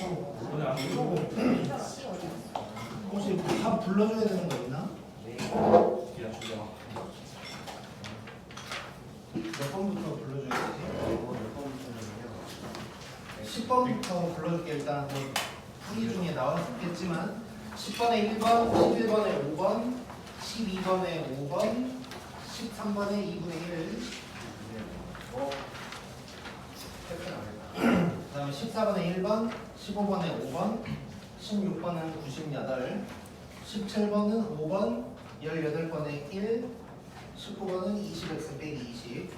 오늘 안 보고 혹시 답 불러줘야 되는 거 있나? 야 주자. 몇 번부터 불러줘야 되지? 몇 번부터는요? 10번부터 불러줄게. 일단 뭐 풀이 중에 나왔겠지만 10번에 1번, 11번에 5번, 12번에 5번, 13번에 2분의 1. 그 다음에 14번에 1번, 15번에 5번, 16번은 98, 17번은 5번, 18번에 1, 19번은 20x 빼기 20.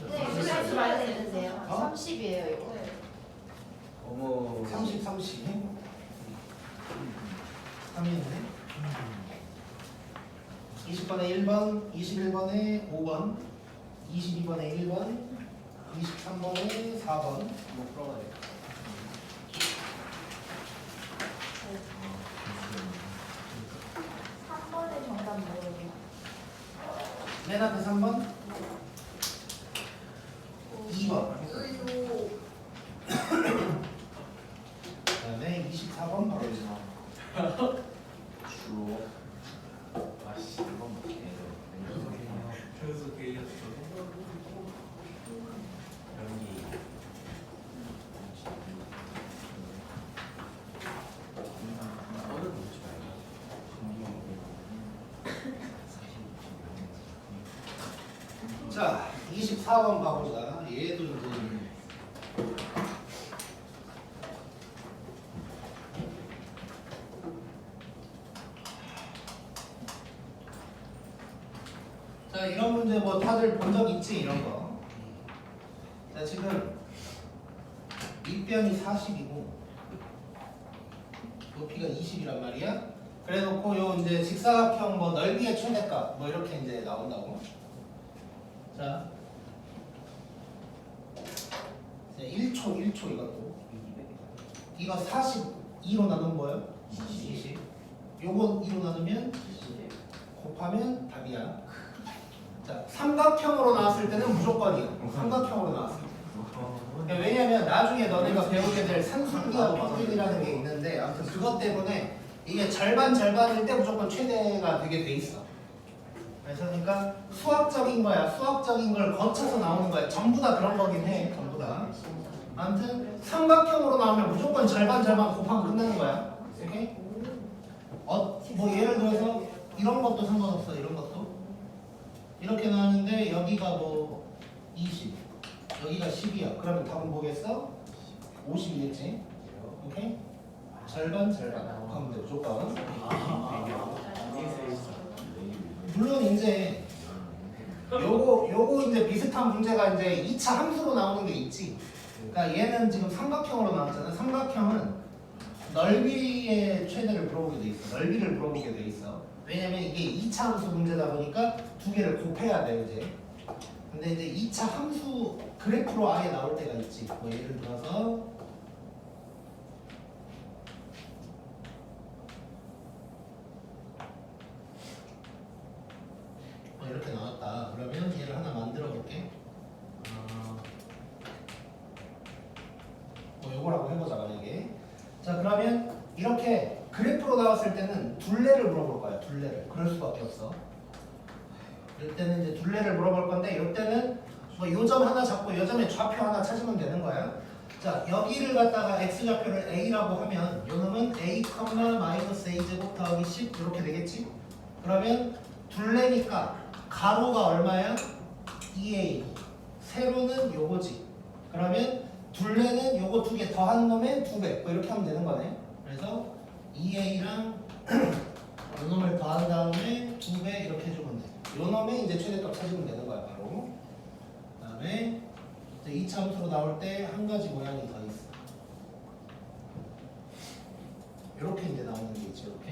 네, 그래서 말해야 되는데요. 어? 30이에요, 이거. 어머. 30, 30. 3이네. 20번에 1번, 21번에 5번, 22번에 1번, 23번에 4번. 뭐 풀어가야 돼. 한 번에 정답 모르게. 맨 앞에 3번, 2번. 그 다음에 24번 바로 이거. 주로. 아씨 이건 못해. 그래서 게이였어. 연기. 오늘 놓지 말고. 자, 24번 가보자. 얘도 이제 자, 이런 문제 뭐 다들 본 적 있지? 이런 거. 자, 지금 밑변이 40이고 높이가 20이란 말이야. 그래 놓고 요 이제 직사각형 뭐 넓이의 최대값 뭐 이렇게 이제 나온다고. 자, 1초 이것도. 이거 42로 나누면 뭐예요? 20. 요거 2로 나누면 곱하면 답이야. 자, 삼각형으로 나왔을 때는 무조건이야. 삼각형으로 나왔을 때. 그러니까 왜냐면 나중에 너네가 배우게 될 산술기하고 법칙이라는 게 있는데 아무튼 그것 때문에 이게 절반일 때 무조건 최대가 되게 돼 있어. 그래서 그러니까 수학적인 거야. 수학적인 걸 거쳐서 나오는 거야. 전부 다 그런 거긴 해. 전부 다. 아무튼 삼각형으로 나오면 무조건 절반 곱하면 끝나는 거야. 오케이? 뭐 예를 들어서 이런 것도 상관없어. 이런 것도 이렇게 나왔는데 여기가 뭐 20, 여기가 10이야. 그러면 답은 뭐겠어? 50이겠지. 오케이? 절반 하면 돼. 무조건. 물론 이제 요거 이제 비슷한 문제가 이제 2차 함수로 나오는 게 있지. 그러니까 얘는 지금 삼각형으로 나왔잖아. 삼각형은 넓이의 최대를 물어보게 돼 있어. 넓이를 물어보게 돼 있어. 왜냐면 이게 2차 함수 문제다 보니까 두 개를 곱해야 돼 이제. 근데 이제 2차 함수 그래프로 아예 나올 때가 있지. 뭐 예를 들어서 이렇게 나왔다. 그러면 얘를 하나 만들어 볼게. 뭐 요거라고 해보자 만약에. 자, 그러면 이렇게 그래프로 나왔을 때는 둘레를 물어볼 거야. 둘레를. 그럴 수밖에 없어. 이때는 이제 둘레를 물어볼 건데 이때는 뭐 요점 하나 잡고 요점에 좌표 하나 찾으면 되는 거야. 자, 여기를 갖다가 x좌표를 a라고 하면 요놈은 a, 마이너스 a 제곱 더하기 10 이렇게 되겠지? 그러면 둘레니까 가로가 얼마야? 2a. 세로는 요거지. 그러면 둘레는 요거 두 개 더한 놈의 2배. 뭐 이렇게 하면 되는 거네. 그래서 2a랑 요 놈을 더한 다음에 2배 이렇게 해주면 돼. 요 놈의 이제 최대값 찾으면 되는 거야, 바로. 그 다음에 2차 함수로 나올 때 한 가지 모양이 더 있어. 이렇게 이제 나오는 게 있지, 이렇게.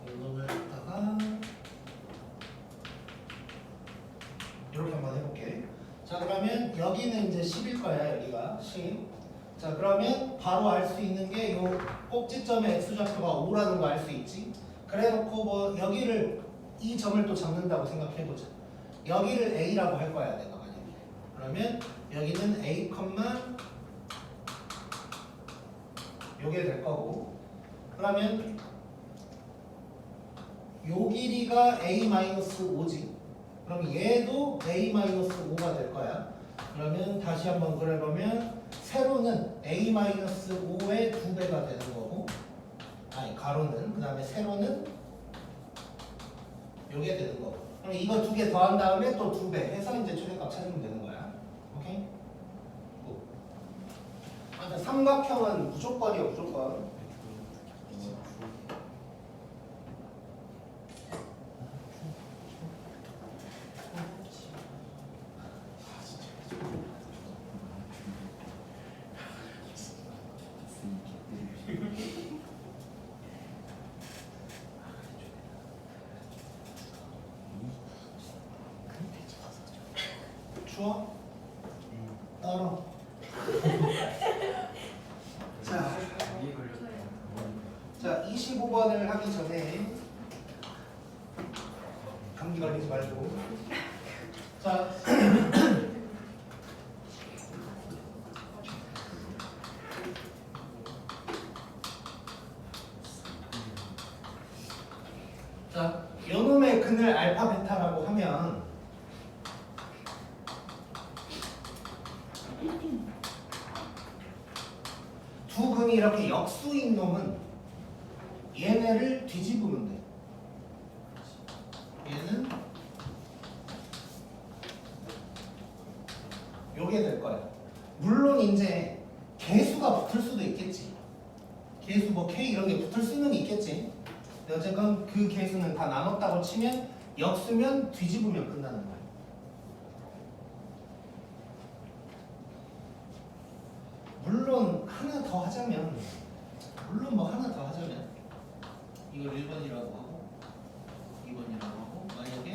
요 놈을 갖다가 이렇게 한번 해볼게. 자, 그러면 여기는 이제 10일 거야, 여기가 10. 자, 그러면 바로 알 수 있는 게 요 꼭지점의 x좌표가 5라는 거 알 수 있지. 그래 놓고 뭐 여기를 이 점을 또 잡는다고 생각해보자. 여기를 a라고 할 거야, 내가 만약에. 그러면 여기는 A, 요게 될 거고 그러면 요 길이가 A-5지 그럼 얘도 A-5가 될 거야 그러면 다시 한번 그려보면 세로는 A-5의 2배가 되는 거고 아니 가로는 그 다음에 세로는 요게 되는 거고 그럼 이거 두 개 더한 다음에 또 2배 해서 이제 최대값 찾으면 되는 거야 오케이? 삼각형은 무조건이야 무조건 추워? 떨어 위에 걸렸다. 자 25번을 하기 전에 감기 걸리지 말고 자 자, 요놈의 근을 알파 베타라고 하면 두 근이 이렇게 역수인 놈은 얘네를 뒤집으면 돼. 얘는 요게 될 거야. 물론 이제 개수가 붙을 수도 있겠지. 개수 뭐 K 이런 게 붙을 수는 있겠지. 근데 어쨌건 그 개수는 다 나눴다고 치면 역수면 뒤집으면 끝나는 거야. 물론 하나 더 하자면 이걸 1번이라고 하고 2번이라고 하고 만약에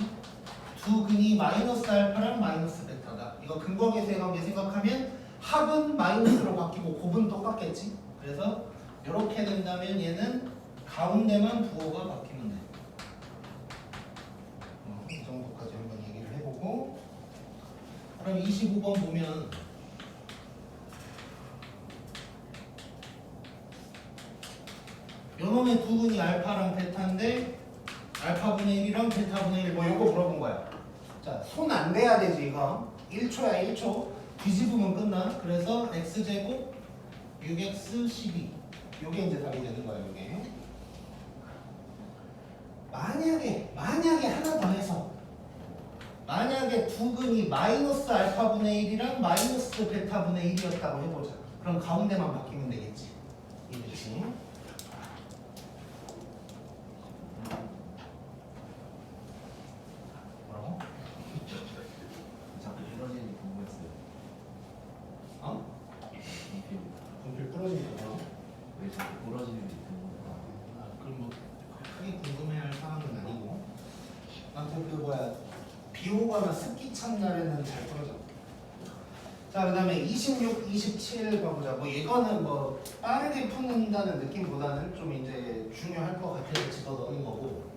두 근이 마이너스 알파랑 마이너스 베타다. 이거 근거계수의 관계 생각하면 합은 마이너스로 바뀌고 곱은 똑같겠지. 그래서 이렇게 된다면 얘는 가운데만 부호가 바뀌면 돼. 이 정도까지 한번 얘기를 해보고 그럼 25번 보면 요놈의 두 근이 알파랑 베타인데 알파분의 1이랑 베타분의 1 뭐 요거 물어본 거야. 자, 손 안 대야 되지 이거. 1초야 1초. 뒤집으면 끝나. 그래서 x제곱 6x 12 요게 이제 답이 되는 거야 요게. 만약에 하나 더 해서 만약에 두 근이 마이너스 알파분의 1이랑 마이너스 베타분의 1이었다고 해보자. 그럼 가운데만 바뀌면 되겠지. 이렇지. 뭐라고? 자꾸 부러지는 게 궁금했어요. 어? 연필. 연필 부러진 거. 왜 자꾸 부러지는 게 궁금해요. 아, 그럼 뭐 크게 궁금해할 사항은 아니고. 아무튼 그 비 오거나 습기 찬 날에는 잘 떨어져. 자, 그다음에 26, 27 봐보자. 뭐 이거는 뭐 빠르게 푸는다는 느낌보다는 좀 이제 중요할 것 같아서 집어넣는 거고.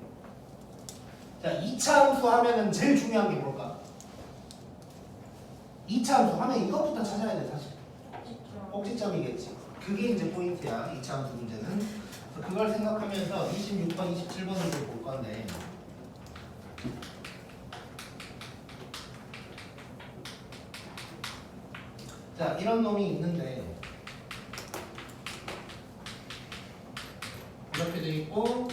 자, 2차 함수 하면은 제일 중요한 게 뭘까? 2차 함수 하면 이것부터 찾아야 돼 사실. 꼭지점이겠지. 그게 이제 포인트야. 2차 함수 문제는. 그래서 그걸 생각하면서 26번, 27번을 볼 건데. 자, 이런 놈이 있는데 이렇게 돼 있고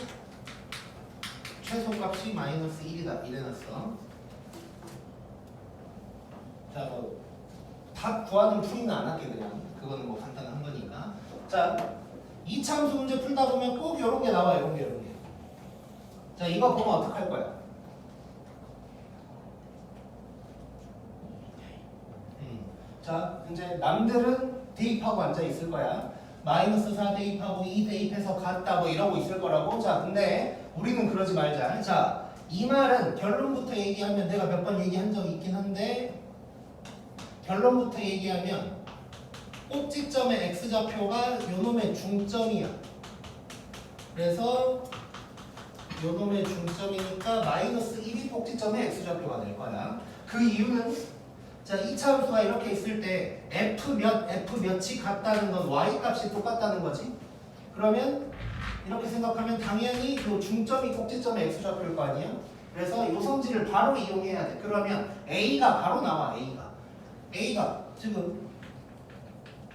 최소값이 마이너스 1이다 이래놨어. 자, 뭐 답 구하는 풀이는 안 할게 그냥. 그거는 뭐 간단한 거니까. 자, 2차 함수 문제 풀다 보면 꼭 이런 게 나와. 이런 게. 자, 이거 보면 어떡할 거야? 자, 이제 남들은 대입하고 앉아 있을 거야. 마이너스 4 대입하고 2 대입해서 같다 뭐 이러고 있을 거라고. 자, 근데 우리는 그러지 말자. 자, 이 말은 결론부터 얘기하면 내가 몇 번 얘기한 적이 있긴 한데 결론부터 얘기하면 꼭지점의 x좌표가 요놈의 중점이야. 그래서 요놈의 중점이니까 마이너스 1이 꼭지점의 x좌표가 될 거야. 그 이유는 자, 이 차함수가 이렇게 있을 때 f 몇이 같다는 건 y 값이 똑같다는 거지. 그러면 이렇게 생각하면 당연히 그 중점이 꼭지점에 x좌표일 거 아니야? 그래서 이 성질을 바로 이용해야 돼. 그러면 a가 바로 나와. a가 지금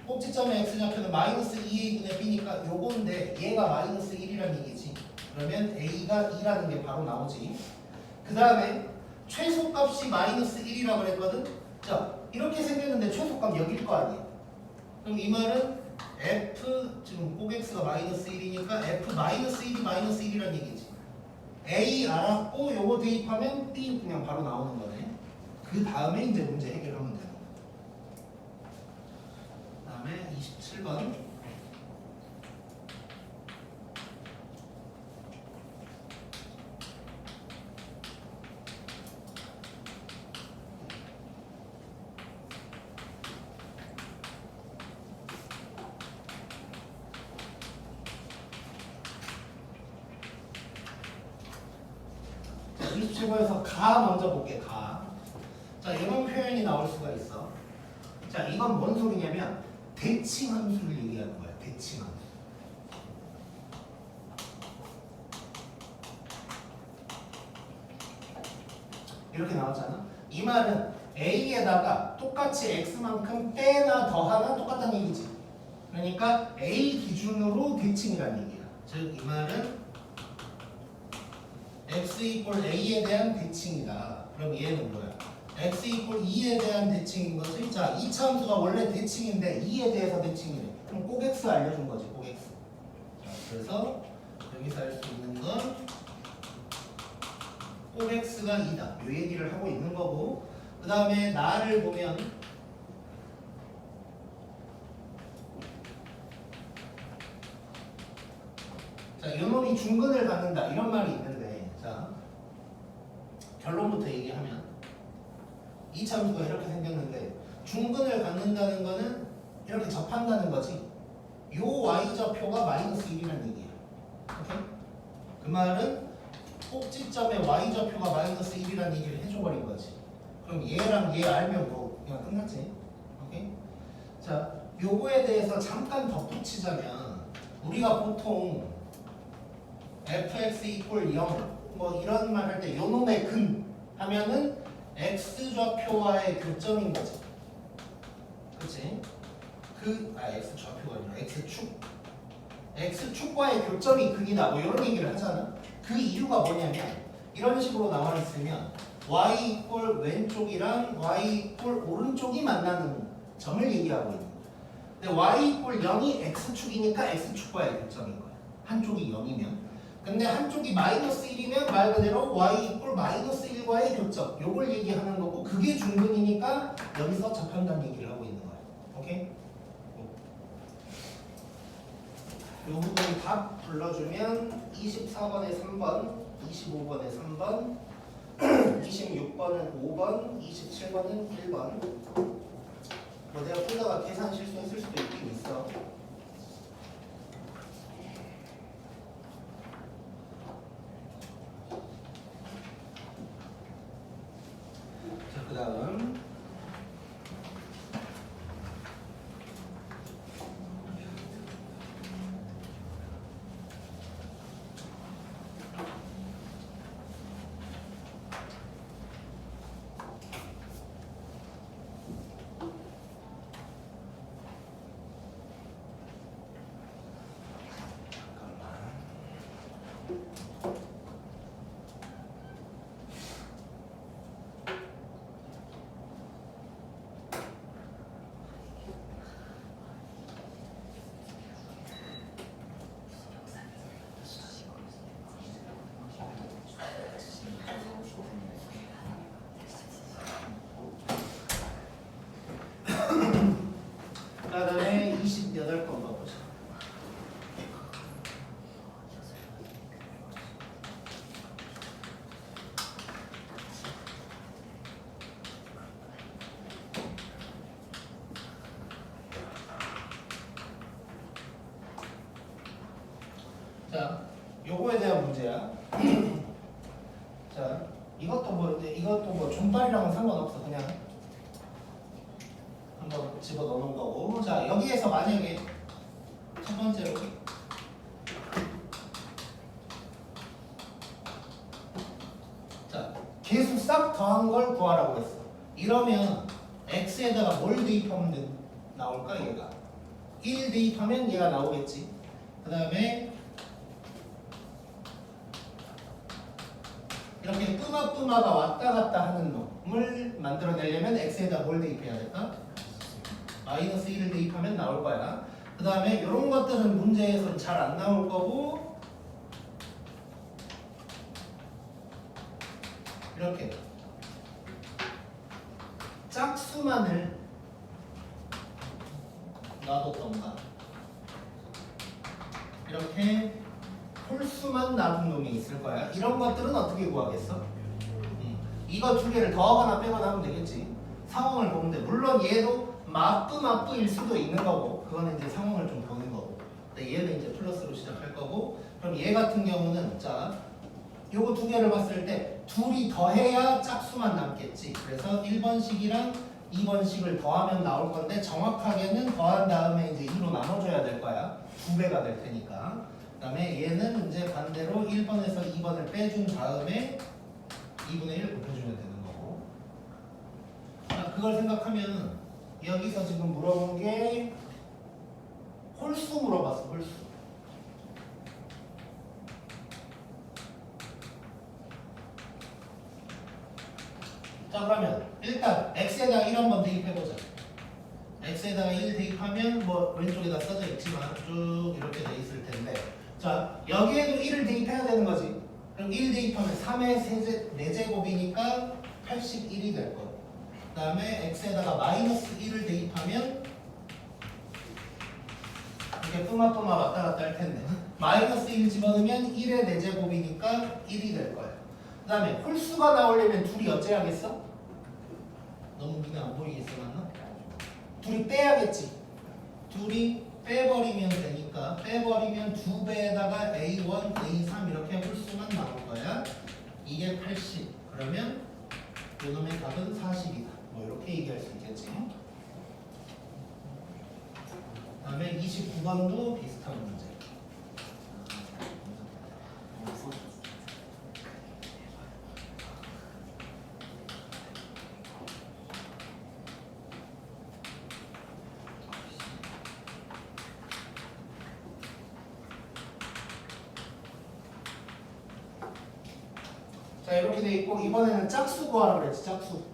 꼭지점의 x좌표는 마이너스 2a분의 b니까 요건데 얘가 마이너스 1이란 얘기지. 그러면 a가 2라는 게 바로 나오지. 그 다음에 최소값이 마이너스 1이라고 그랬거든. 자, 이렇게 생겼는데 최소값 여기일 거 아니야. 그럼 이 말은 f 지금 꼭 x가 마이너스 1이니까 f 마이너스 1이 마이너스 1이란 얘기지. a 알았고 요거 대입하면 b 그냥 바로 나오는 거네. 그 다음에 이제 문제 해결하면 되는 거야. 다음에 27번. 자, 27번에서 가 먼저 볼게. 가. 자, 이런 표현이 나올 수가 있어. 자, 이건 뭔 소리냐면 대칭 함수를 얘기하는 거야. 대칭 함수. 이렇게 나왔잖아. 이 말은 a에다가 똑같이 x만큼 빼나 더하나 똑같다는 얘기지. 그러니까 a 기준으로 대칭이라는 얘기야. 즉 이 말은 x 이퀄 a에 대한 대칭이다. 그럼 얘는 뭐야? x 이퀄 2에 대한 대칭인 거지. 자, 이 차함수가 원래 대칭인데 2에 대해서 대칭이래. 그럼 꼭 x 알려준 거지. 꼭 x. 자, 그래서 여기서 알 수 있는 건 꼭 x가 2다. 이 얘기를 하고 있는 거고, 그 다음에 나를 보면 자, 요놈이 중근을 갖는다 이런 말이 있는데, 자, 결론부터 얘기하면 이 참수가 이렇게 생겼는데 중근을 갖는다는 거는 이렇게 접한다는 거지. 요 y좌표가 마이너스 1이라는 얘기야. 오케이? 그 말은 꼭지점의 y좌표가 마이너스 1이라는 얘기를 해줘버린 거지. 그럼 얘랑 얘 알면 뭐 그냥 끝났지. 오케이? 자, 요거에 대해서 잠깐 덧붙이자면 우리가 보통 fx 이퀄 0 뭐 이런 말 할 때 요놈의 근 하면은 x좌표와의 교점인 거지. 그치? x좌표가 아니라 x축과의 교점이 근이다 뭐 이런 얘기를 하잖아. 그 이유가 뭐냐면 이런 식으로 나와 있으면 y 이퀄 왼쪽이랑 y 이퀄 오른쪽이 만나는 점을 얘기하고 있는 거야. 근데 y 이퀄 0이 x축이니까 x축과의 교점인 거야. 한쪽이 0이면. 근데 한쪽이 마이너스 1이면 말 그대로 y 이퀄 마이너스 1과의 교점 요걸 얘기하는 거고, 그게 중근이니까 여기서 접한다는 얘기를 하고 있는 거야. 오케이? 요 부분 답 불러주면 24번에 3번, 25번에 3번, 26번은 5번, 27번은 1번. 뭐 내가 보다가 계산 실수했을 수도 있긴 있어. 자, 그 다음 그다음에 28번 가보자. 자, 요거에 대한 문제야. 자, 이것도 뭐 존발이랑은 상관없어. 그냥 집어 넣는 거고. 자, 여기에서 만약에 첫 번째로 자, 계수 싹 더한 걸 구하라고 했어. 이러면 x에다가 뭘 대입하면 나올까? 얘가 1 대입하면 얘가 나오겠지. 그 다음에 이렇게 뿌마뿌마가 왔다 갔다 하는 놈을 만들어내려면 x에다 뭘 대입해야 될까? 마이너스 1을 대입하면 나올 거야. 그 다음에 이런 것들은 문제에서 잘 안 나올 거고, 이렇게 짝수만을 놔뒀던가, 이렇게 홀수만 놔둔 놈이 있을 거야. 이런 것들은 어떻게 구하겠어? 이거 두 개를 더하거나 빼거나 하면 되겠지. 상황을 보는데, 물론 얘도 마뿌마뿌일 수도 있는 거고, 그거는 이제 상황을 좀 보는 거고. 근데 얘는 이제 플러스로 시작할 거고, 그럼 얘 같은 경우는 자, 요거 두 개를 봤을 때 둘이 더해야 짝수만 남겠지. 그래서 1번식이랑 2번식을 더하면 나올 건데, 정확하게는 더한 다음에 이제 2로 나눠줘야 될 거야. 2배가 될 테니까. 그 다음에 얘는 이제 반대로 1번에서 2번을 빼준 다음에 2분의 1 곱해주면 되는 거고. 자, 그걸 생각하면 여기서 지금 물어본 게 홀수 물어봤어. 홀수. 자, 그러면 일단 x에다가 1 한번 대입해보자. x에다가 1 대입하면 뭐 왼쪽에다 써져 있지만 쭉 이렇게 돼 있을 텐데, 자, 여기에도 1을 대입해야 되는 거지. 그럼 1 대입하면 3의 4제곱이니까 81이 될 거야. 그 다음에 x에다가 마이너스 1을 대입하면 이렇게 뿌마뿌마 왔다 갔다 할 텐데, 마이너스 1 집어넣으면 1의 4제곱이니까 1이 될 거야. 그 다음에 홀수가 나오려면 둘이 어째야겠어? 너무 눈에 안 보이겠어, 맞나? 둘이 빼야겠지. 둘이 빼버리면 되니까, 빼버리면 2배에다가 A1, A3 이렇게 홀수만 나올 거야. 이게 80. 그러면 요놈의 답은 40이다. 뭐 이렇게 얘기할 수 있겠지. 다음에 29번도 비슷한 문제. 자, 이렇게 돼 있고, 이번에는 짝수 구하라 그랬지. 짝수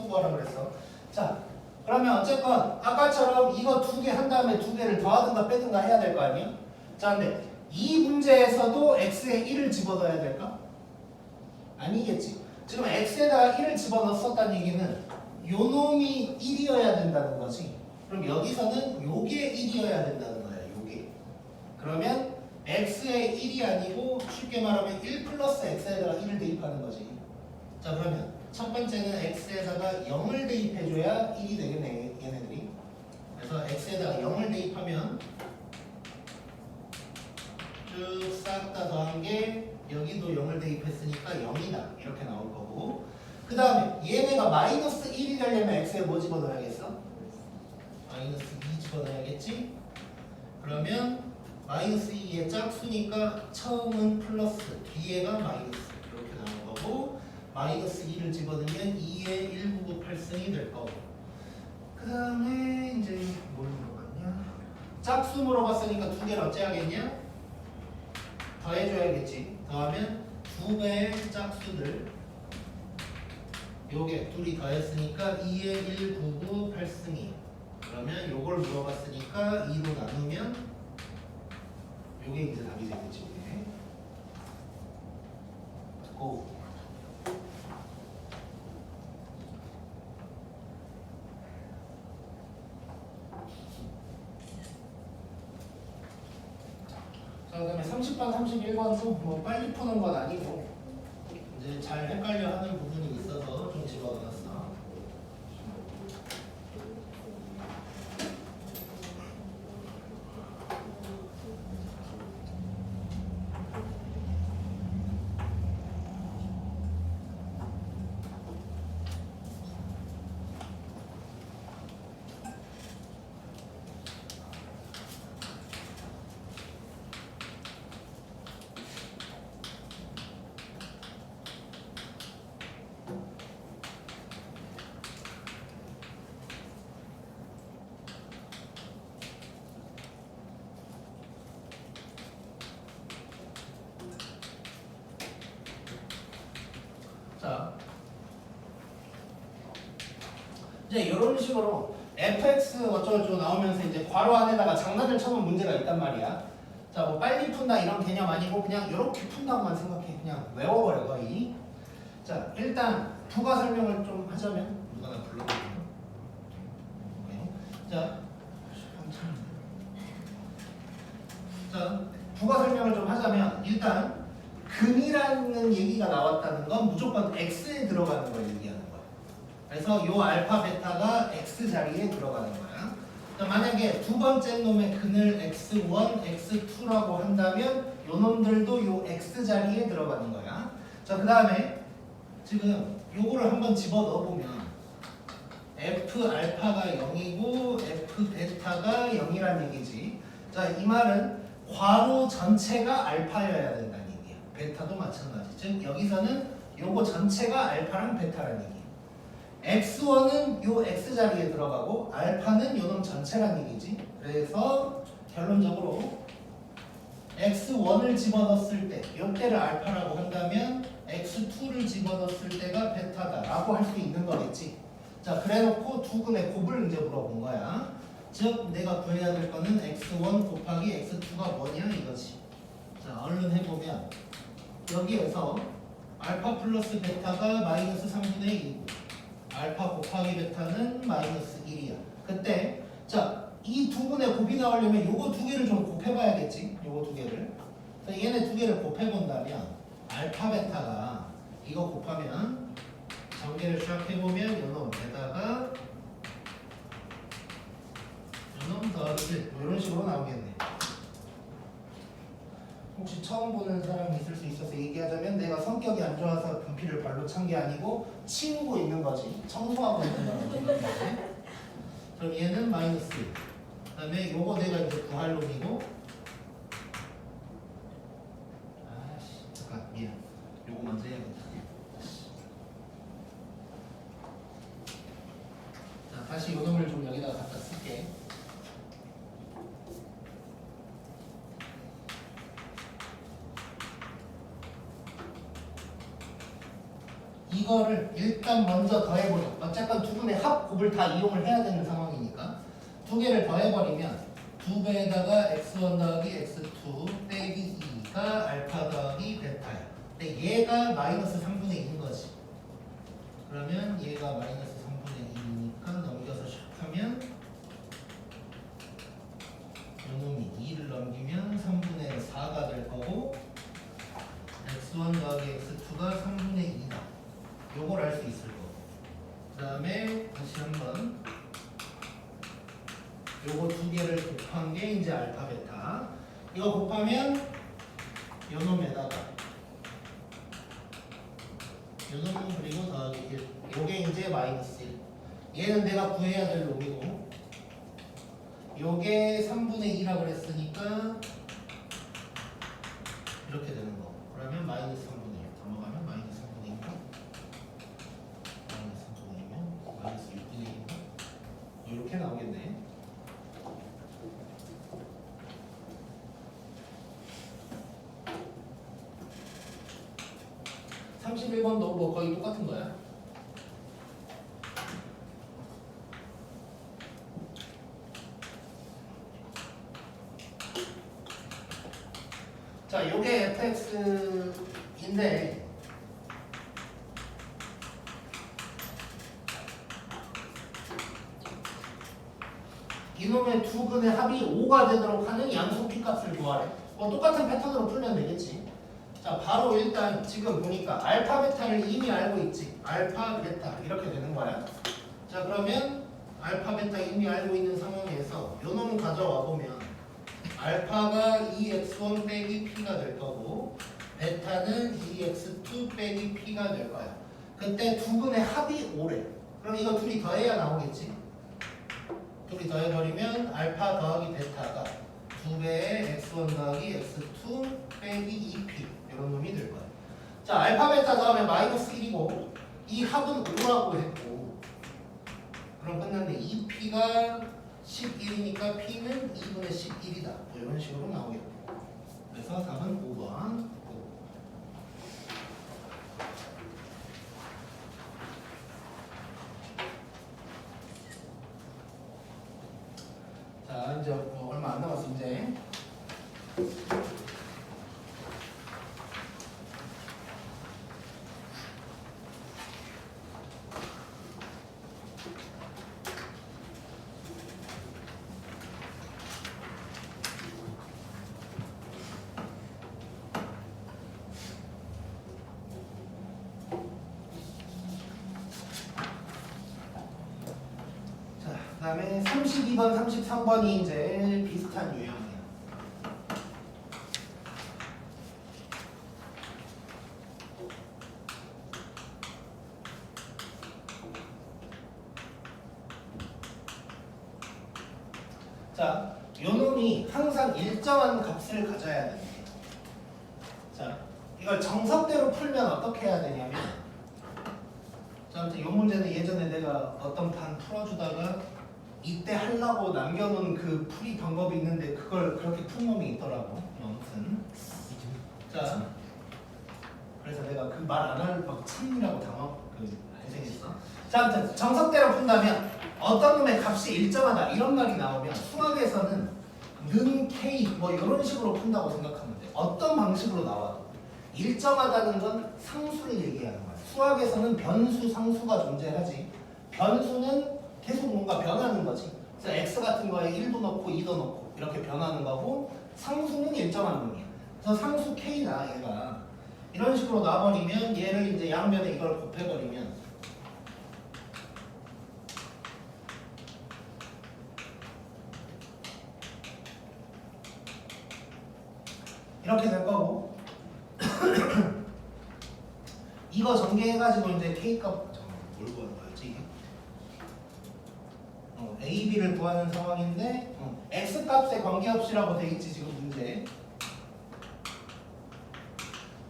구하라 그랬어. 자, 그러면 어쨌건 아까처럼 이거 두 개 한 다음에 두 개를 더하든가 빼든가 해야 될 거 아니야? 자, 근데 이 문제에서도 x에 1을 집어넣어야 될까? 아니겠지. 지금 x에다가 1을 집어넣었다는 얘기는 요 놈이 1이어야 된다는 거지. 그럼 여기서는 요게 1이어야 된다는 거야. 요게. 그러면 x의 1이 아니고 쉽게 말하면 1 플러스 x에다가 1을 대입하는 거지. 자, 그러면 첫 번째는 x에다가 0을 대입해줘야 1이 되겠네, 얘네들이. 그래서 x에다가 0을 대입하면 쭉 싹 다 더한 게 여기도 0을 대입했으니까 0이다. 이렇게 나올 거고. 그 다음에 얘네가 마이너스 1이 되려면 x에 뭐 집어넣어야겠어? 마이너스 2 집어넣어야겠지? 그러면 마이너스 2의 짝수니까 처음은 플러스, 뒤에가 마이너스 이렇게 나온 거고, 마이너스 2를 집어넣으면 2의 1998승이 될 거고. 그 다음에 이제 뭘 물어봤냐? 짝수 물어봤으니까 두 개를 어째야겠냐? 더해줘야겠지. 더하면 두 배의 짝수들, 요게 둘이 더했으니까 2의 1998승이. 그러면 요걸 물어봤으니까 2로 나누면 요게 이제 답이 되겠지. 이게. 고. 자, 그다음에 30번, 31번도 뭐 빨리 푸는 건 아니고 이제 잘 헷갈려 하는 부분이 있어서 좀 집어넣었어. 이제 이런 식으로 fx 어쩌고저쩌고 나오면서 이제 괄호 안에다가 장난을 쳐놓은 문제가 있단 말이야. 자, 뭐 빨리 푼다 이런 개념 아니고 그냥 이렇게 푼다고만 생각해. 그냥 외워버려 거의. 자, 일단 부가 설명을 좀 하자면 누가 나 불러볼게요. 자, 부가 설명을 좀 하자면 일단 근이라는 얘기가 나왔다는 건 무조건 x에 들어가는 걸 얘기하는 거야. 그래서 요 알파 베타가 x 자리에 들어가는 거야. 자, 만약에 두 번째 놈의 근을 x1, x2라고 한다면 요 놈들도 요 x 자리에 들어가는 거야. 자, 그 다음에 지금 요거를 한번 집어 넣어보면 f 알파가 0이고 f 베타가 0이란 얘기지. 자, 이 말은 괄호 전체가 알파여야 된다는 얘기야. 베타도 마찬가지. 즉 여기서는 요거 전체가 알파랑 베타라는 얘기야. x1은 요 x 자리에 들어가고 알파는 요놈 전체란 얘기지. 그래서 결론적으로 x1을 집어넣었을 때 요때를 알파라고 한다면 x2를 집어넣었을 때가 베타다 라고 할 수 있는 거겠지. 자, 그래놓고 두 근의 곱을 이제 물어본 거야. 즉 내가 구해야 될 거는 x1 곱하기 x2가 뭐냐 이거지. 자, 얼른 해보면 여기에서 알파 플러스 베타가 마이너스 3분의 1이고 알파 곱하기 베타는 마이너스 1이야. 그때 자, 이 두 분의 곱이 나오려면 요거 두 개를 좀 곱해봐야겠지. 요거 두 개를. 그래서 얘네 두 개를 곱해본다면 알파 베타가 이거 곱하면 전개를 쫙 해보면 요놈 게다가 요놈 더하기 이런 식으로 나오겠네. 혹시 처음 보는 사람이 있을 수 있어서 얘기하자면 내가 성격이 안 좋아서 분필을 발로 찬 게 아니고 치우고 있는 거지. 청소하고 있는 거지. 그럼 얘는 마이너스. 그 다음에 요거 내가 이제 구할 놈이고 아씨 잠깐 미안. 요거 먼저 해야겠다. 자, 다시 요 놈을 좀 여기다가 갖다 쓸게. 이거를 일단 먼저 더해보자. 어쨌건 두 분의 합 곱을 다 이용을 해야 되는 상황이니까 두 개를 더해버리면 2배에다가 x1 더하기 x2 빼기 2가 알파 더하기 베타야. 근데 얘가 마이너스 3분의 2인 거지. 그러면 얘가 마이너스 3분의 2니까 넘겨서 샥 하면 요놈이 2를 넘기면 3분의 4가 될 거고 x1 더하기 x2가 3분의 2다. 요걸 알 수 있을 거고. 그 다음에 다시 한번 요거 두 개를 곱한 게 이제 알파 베타. 이거 곱하면 요놈에다가 요놈 그리고 더하기 1. 요게 이제 마이너스 1. 얘는 내가 구해야 될 놈이고 요게 3분의 2라고 그랬으니까 이렇게 되는 거. 그러면 마이너스 3분의 1. 넘어가면 마이너스 3분의 1인가? 마이너스 3분의 1이면 마이너스 6분의 1인가? 이렇게 나오겠네. (31번도) 뭐 거의 똑같은 거야. 자, 요게 fx인데 이놈의 두 근의 합이 5가 되도록 하는 양수피 값을 구하래. 뭐 똑같은 패턴으로 풀면 되겠지. 자, 바로 일단 지금 보니까 알파 베타를 이미 알고 있지. 알파 베타 이렇게 되는 거야. 자, 그러면 알파 베타 이미 알고 있는 상황에서 요 놈 가져와 보면 알파가 2x1 빼기 p가 될 거고 베타는 2x2 빼기 p가 될 거야. 그때 두 근의 합이 5래. 그럼 이거 둘이 더해야 나오겠지. 둘이 더해버리면 알파 더하기 베타가 2배의 x1 더하기 x2 빼기 2p 이런 놈이 될 거야. 자, 알파 베타 더하면 마이너스 1이고 이 합은 5라고 했고 그럼 끝났네. 2p가 11이니까 p는 2분의 11이다. 뭐 이런 식으로 나오겠고. 그래서 답은 5번. 자 이제 얼마 안 남았어 이제. 자, 그다음에 32번, 33번이 이제 비슷한 유형이에요. 자, 요 놈이 항상 일정한 값을 가져야 됩니다. 자, 이걸 정석대로 풀면 어떻게 해야 되냐면, 자, 아무튼 이 문제는 예전에 내가 어떤 판 풀어주다가 이때 하려고 남겨놓은 그 풀이 방법이 있는데 그걸 그렇게 푼 놈이 있더라고. 아무튼 자, 그래서 내가 그 말 안 할 막 참이라고 고생했어. 자, 아무튼 정석대로 푼다면 어떤 놈의 값이 일정하다 이런 말이 나오면 수학에서는 는 k 뭐 이런 식으로 푼다고 생각하면 돼. 어떤 방식으로 나와도 일정하다는 건 상수를 얘기하는 거야. 수학에서는 변수, 상수가 존재하지. 변수는 계속 뭔가 변하는 거지. 그래서 x 같은 거에 1도 넣고 2도 넣고 이렇게 변하는 거고, 상수는 일정한 놈이야. 그래서 상수 k나 얘가 이런 식으로 나와버리면 얘를 이제 양면에 이걸 곱해버리면 이렇게 될 거고 이거 전개해가지고 이제 K값 뭘 구하는 거였지? A, B를 구하는 상황인데 X값에 관계없이라고 돼 있지 지금 문제.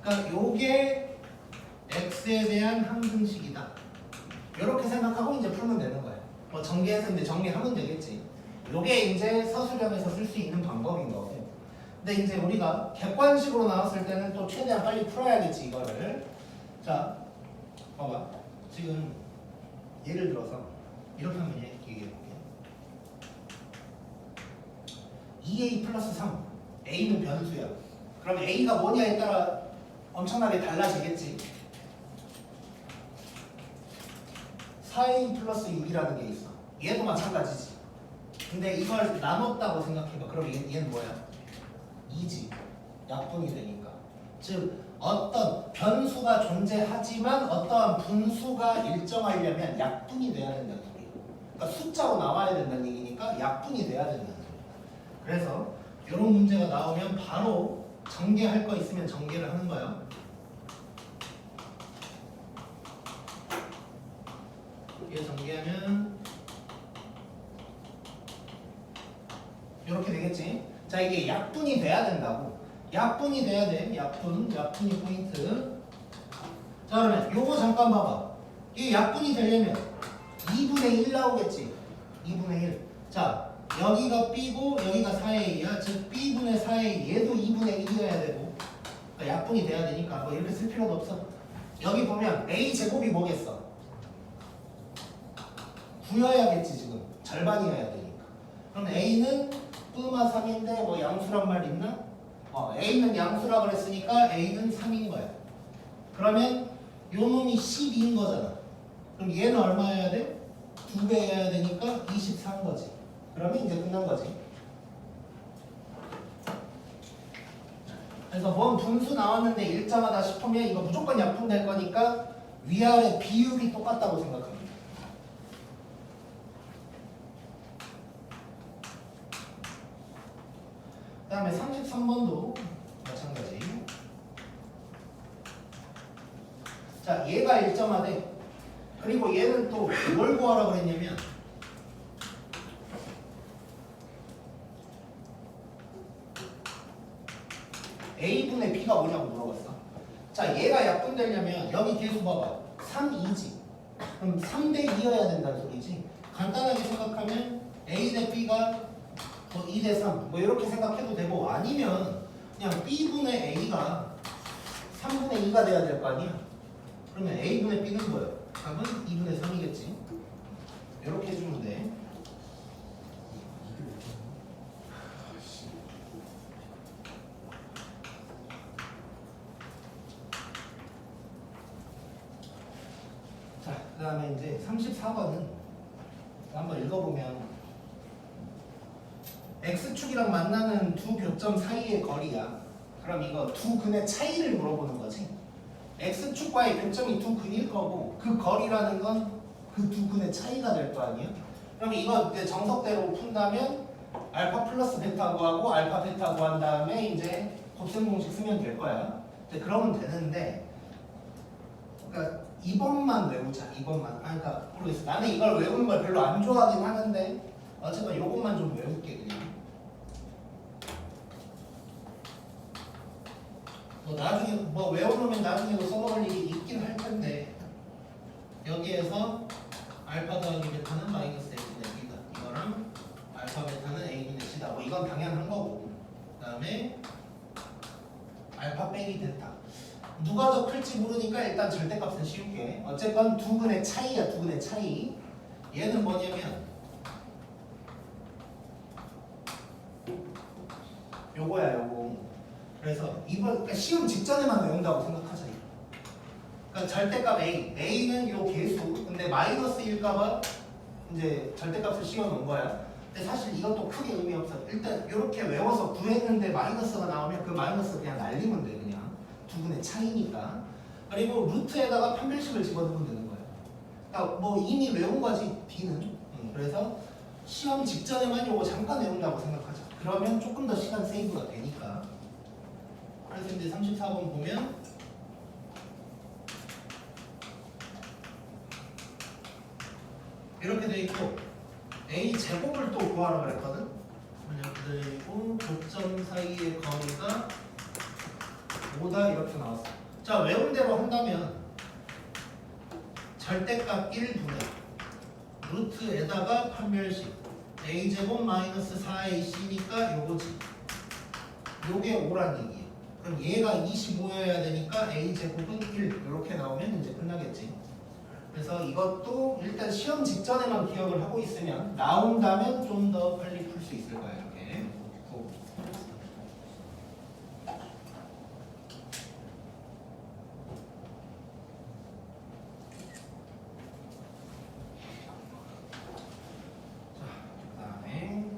그러니까 요게 X에 대한 항등식이다. 이렇게 생각하고 이제 풀면 되는 거예요. 뭐 전개해서 이제 정리하면 되겠지. 요게 이제 서술형에서 쓸 수 있는 방법인 거고. 근데 이제 우리가 객관식으로 나왔을 때는 또 최대한 빨리 풀어야겠지 이거를. 자, 봐봐. 지금 예를 들어서 이렇게 한번 얘기해 볼게요. 2A 플러스 3. A는 변수야. 그럼 A가 뭐냐에 따라 엄청나게 달라지겠지. 4A 플러스 6이라는 게 있어. 얘도 마찬가지지. 근데 이걸 나눴다고 생각해봐. 그럼 얘는 뭐야? 2지. 약분이 되니까. 즉 어떤 변수가 존재하지만 어떠한 분수가 일정하려면 약분이 돼야 된다는 소리야. 그러니까 숫자로 나와야 된다는 얘기니까 약분이 돼야 된다는 소리야. 그래서 이런 문제가 나오면 바로 전개할 거 있으면 전개를 하는 거야. 이게 전개하면 이렇게 되겠지. 자, 이게 약분이 돼야 된다고. 약분이 돼야 돼. 약분이 포인트. 자, 그러면 요거 잠깐 봐봐. 이게 약분이 되려면 2분의 1 나오겠지. 2분의 1. 자, 여기가 B고 여기가 4A야. 즉 B분의 4A 얘도 2분의 1이어야 되고. 그러니까 약분이 돼야 되니까 뭐 이렇게 쓸 필요도 없어. 여기 보면 A 제곱이 뭐겠어? 9여야겠지 지금. 절반이어야 되니까. 그럼 A는 뿌마 3인데 뭐 양수란 말 있나? A는 양수라 그랬으니까 A는 3인 거야. 그러면 요 놈이 12인 거잖아. 그럼 얘는 얼마여야 돼? 2배여야 되니까 24인 거지. 그러면 이제 끝난 거지. 그래서 뭔 분수 나왔는데 일정하다 싶으면 이거 무조건 약분될 거니까 위아래 비율이 똑같다고 생각합니다. 그 다음에 33번도 마찬가지. 자, 얘가 일정하대. 그리고 얘는 또 뭘 구하라고 그랬냐면 A분의 B가 뭐냐고 물어봤어. 자, 얘가 약분되려면 여기 계속 봐봐. 3, 2지. 그럼 3대 2여야 된다는 소리지. 간단하게 생각하면 A 대 B가 2대 3. 뭐 이렇게 생각해도 되고, 아니면 그냥 B분의 A가 3분의 2가 돼야 될 거 아니야. 그러면 A분의 B는 뭐야? 답은 2분의 3이겠지. 이렇게 해주면 돼. 다음에 이제 34번은 한번 읽어보면 x축이랑 만나는 두 교점 사이의 거리야. 그럼 이거 두 근의 차이를 물어보는 거지. x축과의 교점이 두 근일 거고 그 거리라는 건 그 두 근의 차이가 될 거 아니야? 그럼 이거 이제 정석대로 푼다면 알파 플러스 베타 구하고 알파 베타 구한 다음에 이제 곱셈 공식 쓰면 될 거야. 이제 그러면 되는데 그러니까 2번만 외우자. 2번만. 그러니까 모르겠어. 나는 이걸 외우는 걸 별로 안 좋아하긴 하는데 어쨌건 이것만 좀 외울게 그냥. 뭐 나중에 뭐 외워놓으면 나중에도 써먹을 일이 있긴 할 텐데 여기에서 알파 더하기 베타는 마이너스 A분의 B다. 이거랑 알파 베타는 A분의 C다. 뭐 이건 당연한 거고. 그 다음에 알파 빼기 베타. 누가 더 클지 모르니까 일단 절대값은 씌울게. 어쨌건 두 근의 차이야. 두 근의 차이. 얘는 뭐냐면 요거야 요거. 그래서 이번 그러니까 시험 직전에만 외운다고 생각하자. 그러니까 절대값 A는 요 개수. 근데 마이너스일까봐 이제 절대값을 씌워놓은 거야. 근데 사실 이것도 크게 의미 없어. 일단 이렇게 외워서 구했는데 마이너스가 나오면 그 마이너스 그냥 날리면 돼 그냥. 두 분의 차이니까. 그리고 루트에다가 판별식을 집어넣으면 되는 거야. 그러니까 뭐 이미 외운 거지 B는. 그래서 시험 직전에만 요거 잠깐 외운다고 생각하자. 그러면 조금 더 시간 세이브가 되니까. 그래서 이제 34번 보면 이렇게 돼 있고 A 제곱을 또 구하라 그랬거든. 그리고 교점 사이의 거리가 5다 이렇게 나왔어. 자 외운 대로 한다면 절대값 1분의 루트에다가 판별식 A 제곱 마이너스 4AC니까 요거지. 요게 5란 얘기야. 그럼 얘가 25여야 되니까 A 제곱은 1 이렇게 나오면 이제 끝나겠지. 그래서 이것도 일단 시험 직전에만 기억을 하고 있으면 나온다면 좀 더 빨리 풀 수 있을 거야 이렇게. 자, 그다음에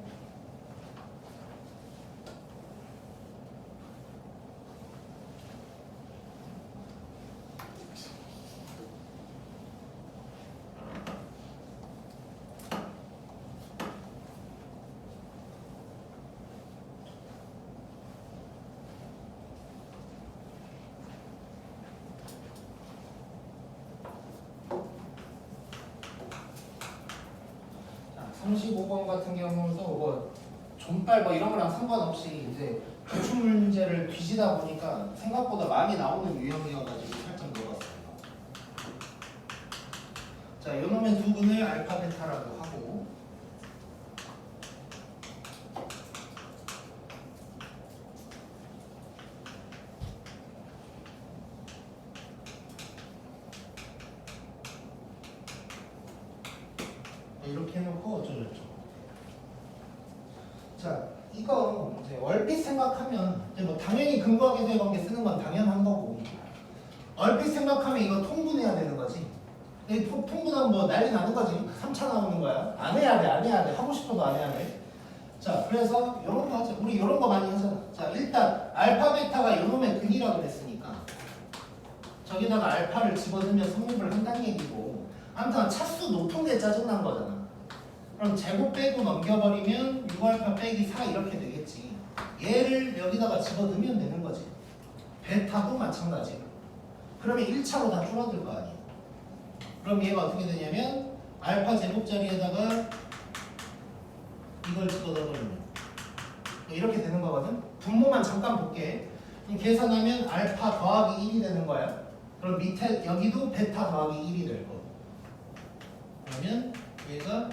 자, 35번 같은 경우도 뭐 존발 뭐 이런 거랑 상관없이 이제 기출 문제를 뒤지다 보니까 생각보다 많이 나오는 유형이어가지고 살짝 물어봤어요. 자, 요놈의 두 분을 알파 베타라고 하고 이렇게 해놓고 어쩌고저쩌고. 자, 이거 이제 얼핏 생각하면 이제 뭐 당연히 근거하게 된 관계 쓰는 건 당연한 거고 얼핏 생각하면 이거 통분해야 되는 거지. 이 통분하면 뭐 난리 나는 거지. 3차 나오는 거야. 안 해야 돼, 안 해야 돼. 하고 싶어도 안 해야 돼. 자, 그래서 이런 거 하자. 우리 이런 거 많이 하잖아. 자, 일단 알파 베타가 요놈의 근이라고 그랬으니까 저기다가 알파를 집어넣으면 성립을 한다는 얘기고 아무튼 차수 높은 게 짜증난 거잖아. 그럼 제곱 빼고 넘겨버리면 6알파 빼기 4 이렇게 되겠지. 얘를 여기다가 집어넣으면 되는 거지. 베타도 마찬가지. 그러면 1차로 다 줄어들 거 아니야. 그럼 얘가 어떻게 되냐면 알파 제곱 자리에다가 이걸 집어넣으면 이렇게 되는 거거든. 분모만 잠깐 볼게. 그럼 계산하면 알파 더하기 1이 되는 거야. 그럼 밑에 여기도 베타 더하기 1이 될 거고. 그러면 얘가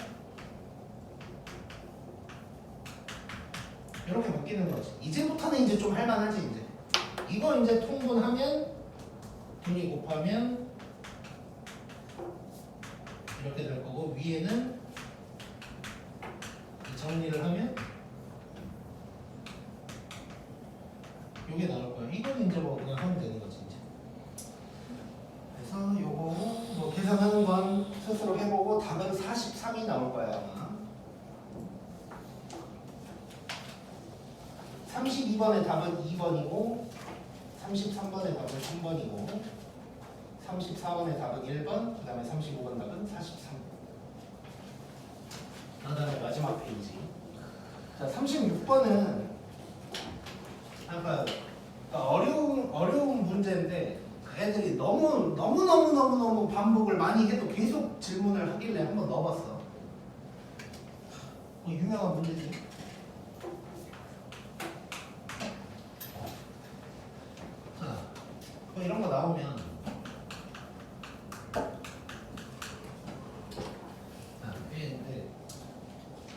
이렇게 바뀌는 거지. 이제부터는 이제 좀 할만하지 이제. 이거 이제 통분하면 둘이 곱하면 이렇게 될 거고 위에는 정리를 하면 이게 나올 거야. 이거는 이제 뭐 그냥 하면 되는 거지 이제. 그래서 요거 뭐 계산하는 건 스스로 해보고 답은 43이 나올 거야 아마. 32번의 답은 2번이고 33번의 답은 3번이고 34번의 답은 1번, 그 다음에 35번 답은 43번. 그 다음에 마지막 페이지. 자, 36번은 아까 어려운 문제인데 애들이 너무 반복을 많이 해도 계속 질문을 하길래 한번 넣어봤어. 유명한 문제지. 자, 이런 거 나오면 근데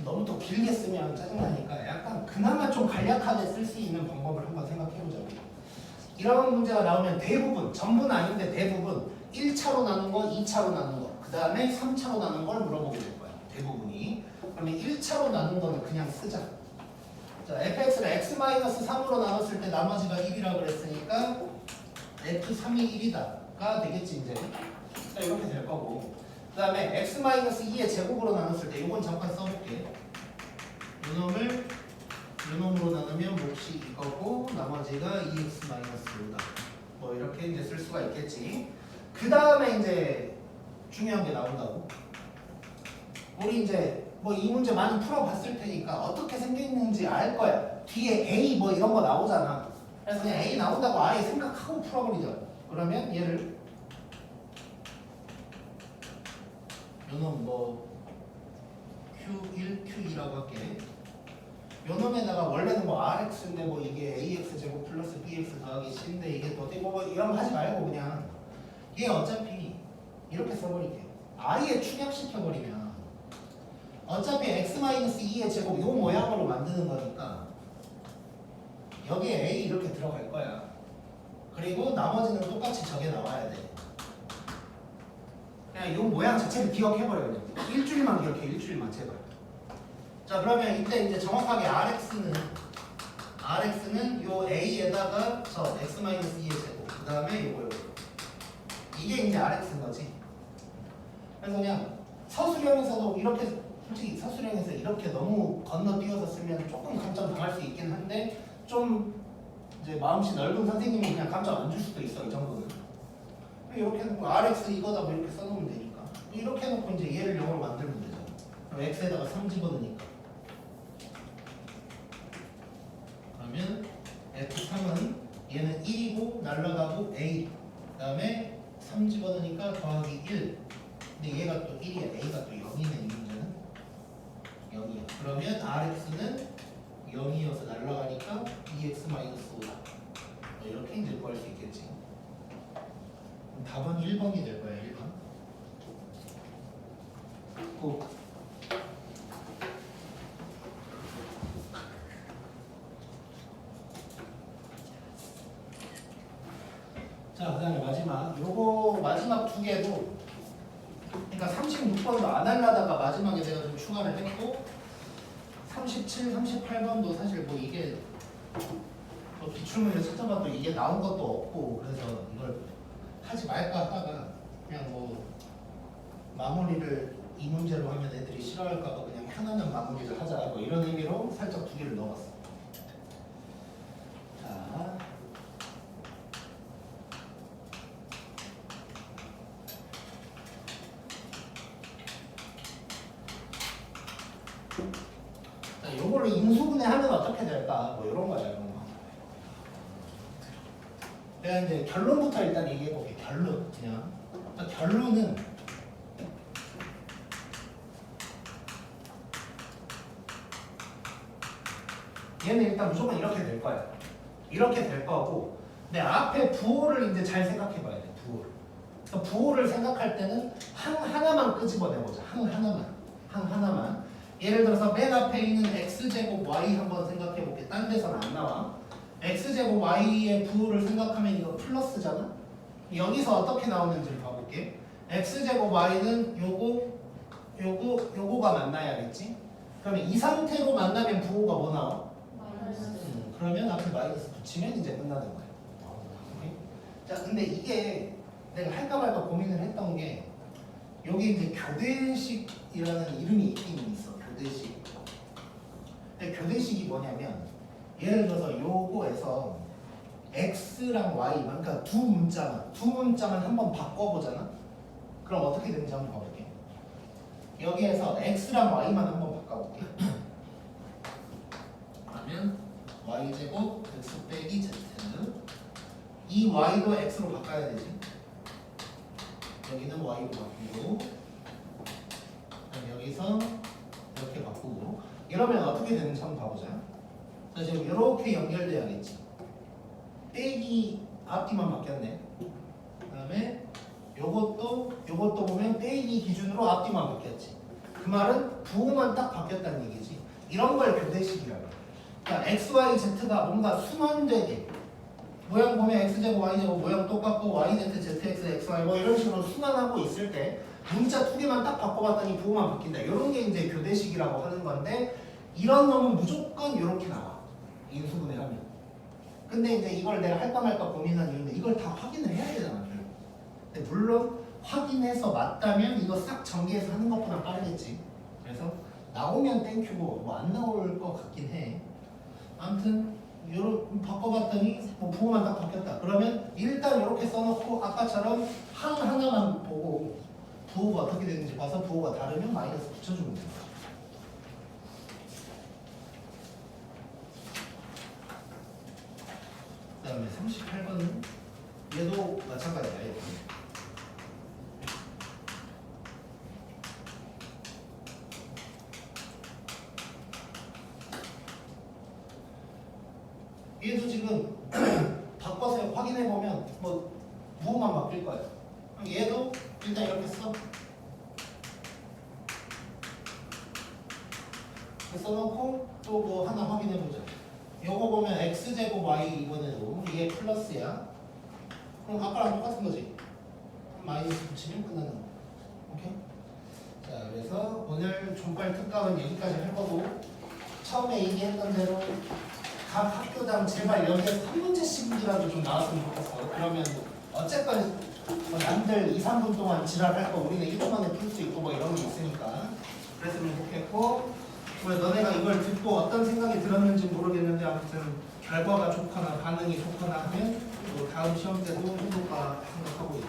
너무 또 길게 쓰면 짜증나니까 약간 그나마 좀 간략하게 쓸 수 있는 방법을 한번 생각해보자고. 이런 문제가 나오면 대부분, 전부는 아닌데 대부분 1차로 나눈 거, 2차로 나눈 거, 그 다음에 3차로 나눈 걸 물어보게 될 거야. 대부분이. 그러면 1차로 나눈 거는 그냥 쓰자. 자, fx를 x-3으로 나눴을 때 나머지가 1이라고 그랬으니까 f3이 1이다가 되겠지 이제. 자, 이렇게 될 거고. 그 다음에 x-2의 제곱으로 나눴을 때 이건 잠깐 써볼게. 요놈으로 나누면 몫이 이거고 나머지가 2x-5다. 뭐 이렇게 이제 쓸 수가 있겠지. 그 다음에 이제 중요한 게 나온다고. 우리 이제 뭐 이 문제 많이 풀어봤을 테니까 어떻게 생겼는지 알 거야. 뒤에 A 뭐 이런 거 나오잖아. 그래서 그냥 A 나온다고 아예 생각하고 풀어버리자. 그러면 얘를 요놈 뭐 Q1, Q2라고 할게. 요놈에다가 원래는 뭐 RX인데 뭐 이게 AX 제곱 플러스 BX 더하기 C인데 이게 또 어떻게 뭐 이런 거 하지 말고 그냥 얘 어차피 이렇게 써버릴게요. 아예 축약시켜버리면 어차피 x-2의 제곱 요 모양으로 만드는 거니까 여기에 A 이렇게 들어갈 거야. 그리고 나머지는 똑같이 저게 나와야 돼. 그냥 요 모양 자체를 기억해버려야 돼. 일주일만 기억해, 일주일만 제발. 자, 그러면 이때 이제 정확하게 RX는 요 A에다가 저 x-2의 제곱, 그 다음에 요거 이게 이제 RX인 거지. 그래서 그냥 서술형에서도 이렇게 솔직히 서술형에서 이렇게 너무 건너뛰어서 쓰면 조금 감점 당할 수 있긴 한데 좀 이제 마음씨 넓은 선생님이 그냥 감점 안 줄 수도 있어 이 정도는. 이렇게 해놓고 RX 이거다 뭐 이렇게 써놓으면 되니까. 이렇게 해놓고 이제 얘를 0으로 만들면 되잖아. 그럼 X에다가 3 집어넣으니까. 그러면 F3은 얘는 1이고 날라가고 A. 그 다음에 3 집어넣으니까 더하기 1. 근데 얘가 또 1이야. A가 또 0이네 이 문제는. 0이야. 그러면 RX는 0이어서 날라가니까 2x-5다. 이렇게 이제 구할 수 있겠지. 그럼 답은 1번이 될 거야. 1번. 고. 자, 그 다음에 요거 마지막 두 개도 그러니까 36번도 안 하려다가 마지막에 제가 좀 추가를 했고 37, 38번도 사실 뭐 이게 뭐 기출문을 찾아봐도 이게 나온 것도 없고 그래서 이걸 하지 말까 하다가 그냥 뭐 마무리를 이 문제로 하면 애들이 싫어할까 봐 그냥 편안한 마무리를 하자 뭐 이런 의미로 살짝 두 개를 넣어봤어. 자. 자, 요거를 인수분해 하면 어떻게 될까? 뭐 이런 거야, 이런 거. 내가 이제 결론부터 일단 얘기해 볼게. 결론 그냥. 결론은 얘는 일단 무조건 이렇게 될 거야. 이렇게 될 거고. 근데 앞에 부호를 이제 잘 생각해 봐야 돼. 부호를. 그러니까 부호를 생각할 때는 항 하나만 끄집어내 보자. 항 하나만. 예를 들어서 맨 앞에 있는 x제곱 y 한번 생각해 볼게. 딴 데서는 안 나와. x제곱 y의 부호를 생각하면 이거 플러스잖아. 여기서 어떻게 나오는지를 봐볼게. x제곱 y는 요거가 만나야겠지. 그러면 이 상태로 만나면 부호가 뭐 나와? 그러면 앞에 마이너스 붙이면 이제 끝나는 거야. 오케이? 자, 근데 이게 내가 할까 말까 고민을 했던 게 여기 이제 교대식이라는 이름이 있긴 있어. 교대식. 근데 교대식이 뭐냐면 예를 들어서 요거에서 x랑 y, 그러니까 두 문자만 한번 바꿔보잖아. 그럼 어떻게 되는지 한번 봐볼게. 여기에서 x랑 y만 한번 바꿔볼게. 그러면 y제곱 x 빼기 z. 이 y도 x로 바꿔야 되지. 여기는 y로 바꾸고, 그럼 여기서 이렇게 바꾸고. 이러면 어떻게 되는지 한번 봐보자. 자, 지금 이렇게 연결돼야겠지. 빼기 앞뒤만 바뀌었네. 그 다음에 요것도 보면 빼기 기준으로 앞뒤만 바뀌었지. 그 말은 부호만 딱 바뀌었다는 얘기지. 이런 걸 교대식이라고. 그러니까 x, y, z가 뭔가 순환되게 모양 보면 x제곱, y제곱 모양 똑같고 yz, zx, xy 뭐 이런 식으로 순환하고 있을 때 문자 두 개만 딱 바꿔봤더니 부호만 바뀐다. 이런 게 이제 교대식이라고 하는 건데 이런 놈은 무조건 이렇게 나와. 인수분해 하면. 근데 이제 이걸 내가 할까 말까 고민한 이유는 이걸 다 확인을 해야 되잖아. 근데 물론 확인해서 맞다면 이거 싹 전개해서 하는 것보다 빠르겠지. 그래서 나오면 땡큐고 뭐 안 나올 것 같긴 해. 아무튼 요런 바꿔봤더니 뭐 부호만 딱 바뀌었다. 그러면 일단 이렇게 써놓고 아까처럼 하나만 보고 부호가 어떻게 되는지 봐서 부호가 다르면 마이너스 붙여주면 돼요. 그 다음에 38번은 얘도 마찬가지야. 얘도. 얘도 지금 바꿔서 확인해보면 뭐 부호만 바뀔 거야. 그럼 얘도 일단 이렇게 써. 써놓고 또 뭐 하나 확인해보자. 요거 보면 x제곱 y 이번에도 이게 플러스야. 그럼 아까랑 똑같은 거지. 마이너스 붙이면 끝나는 거. 오케이? 자, 그래서 오늘 존발 특강은 여기까지 할 거고 처음에 얘기했던 대로 각 학교당 제발 여기에 3문제씩이라도 좀 나왔으면 좋겠어. 그러면 어쨌건 뭐 남들 2, 3분 동안 지랄할 거 우리는 1분 만에 풀 수 있고 뭐 이런 게 있으니까 그랬으면 좋겠고 왜 너네가 이걸 듣고 어떤 생각이 들었는지 모르겠는데 아무튼 결과가 좋거나 반응이 좋거나 하면 또 다음 시험 때도 해볼까 생각하고 있어.